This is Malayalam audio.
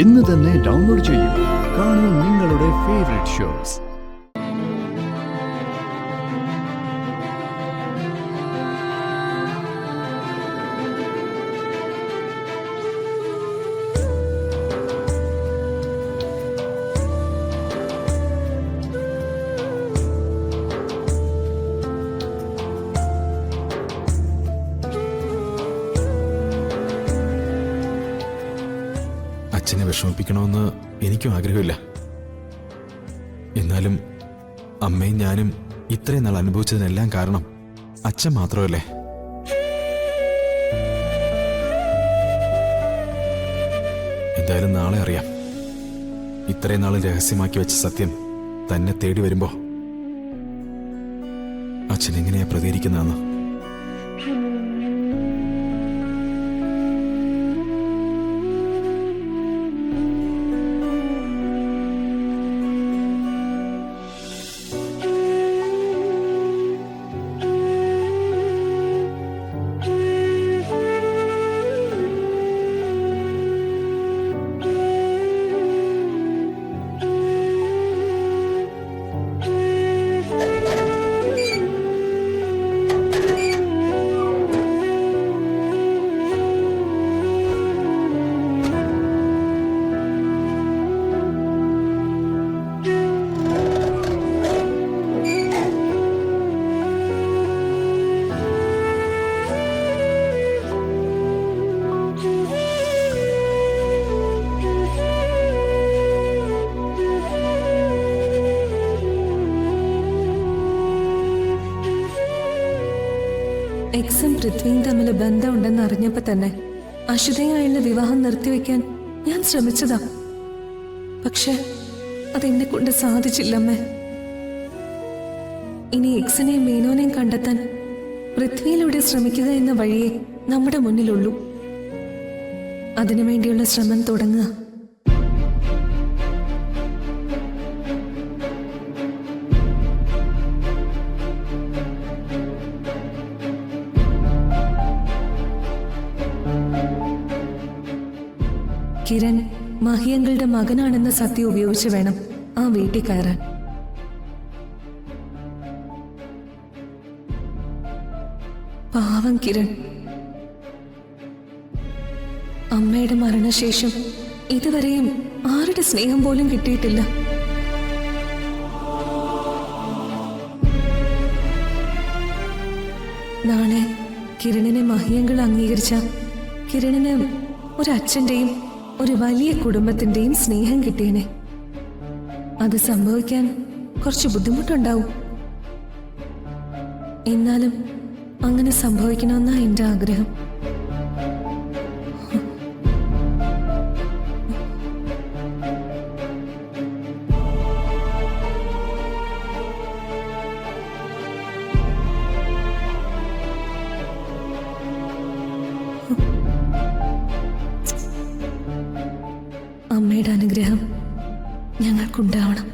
ഇന്ന് തന്നെ ഡൗൺലോഡ് ചെയ്യൂ. കാണൂ നിങ്ങളുടെ ഫേവറേറ്റ് ഷോസ്. അച്ഛനെ വിഷമിപ്പിക്കണമെന്ന് എനിക്കും ആഗ്രഹമില്ല. എന്നാലും അമ്മയും ഞാനും ഇത്രയും നാൾ അനുഭവിച്ചതിനെല്ലാം കാരണം അച്ഛൻ മാത്രമല്ലേ? എന്തായാലും നാളെ അറിയാം. ഇത്രയും നാൾ രഹസ്യമാക്കി വെച്ച സത്യം തന്നെ തേടി വരുമ്പോ അച്ഛൻ എങ്ങനെയാ പ്രതികരിക്കുന്നതെന്ന്. എക്സും പൃഥ്വിയും തമ്മിൽ ബന്ധമുണ്ടെന്ന് അറിഞ്ഞപ്പോ തന്നെ അശ്വതയായുള്ള വിവാഹം നിർത്തിവെക്കാൻ ഞാൻ ശ്രമിച്ചതാ. പക്ഷെ അതെന്നെ കൊണ്ട് സാധിച്ചില്ലമ്മേ. ഇനി എക്സിനെയും മീനോനെയും കണ്ടെത്താൻ പൃഥ്വിയിലൂടെ ശ്രമിക്കുക എന്ന വഴിയേ നമ്മുടെ മുന്നിലുള്ളൂ. അതിനുവേണ്ടിയുള്ള ശ്രമം തുടങ്ങുക. കിരൺ മഹിയങ്ങളുടെ മകനാണെന്ന സത്യം ഉപയോഗിച്ച് വേണം ആ വീട്ടിൽ കയറാൻ. പാവം കിരൺ. അമ്മയുടെ മരണശേഷം ഇതുവരെയും ആരുടെ സ്നേഹം പോലും കിട്ടിയിട്ടില്ല. നാളെ കിരണിനെ മഹിയങ്ങൾ അംഗീകരിച്ച കിരണിന് ഒരച്ഛന്റെയും ഒരു വലിയ കുടുംബത്തിന്റെയും സ്നേഹം കിട്ടിയനെ. അത് സംഭവിക്കാൻ കുറച്ച് ബുദ്ധിമുട്ടുണ്ടാവും. എന്നാലും അങ്ങനെ സംഭവിക്കണമെന്നാ എൻ്റെ ആഗ്രഹം. അമ്മയുടെ അനുഗ്രഹം ഞങ്ങൾക്കുണ്ടാവണം.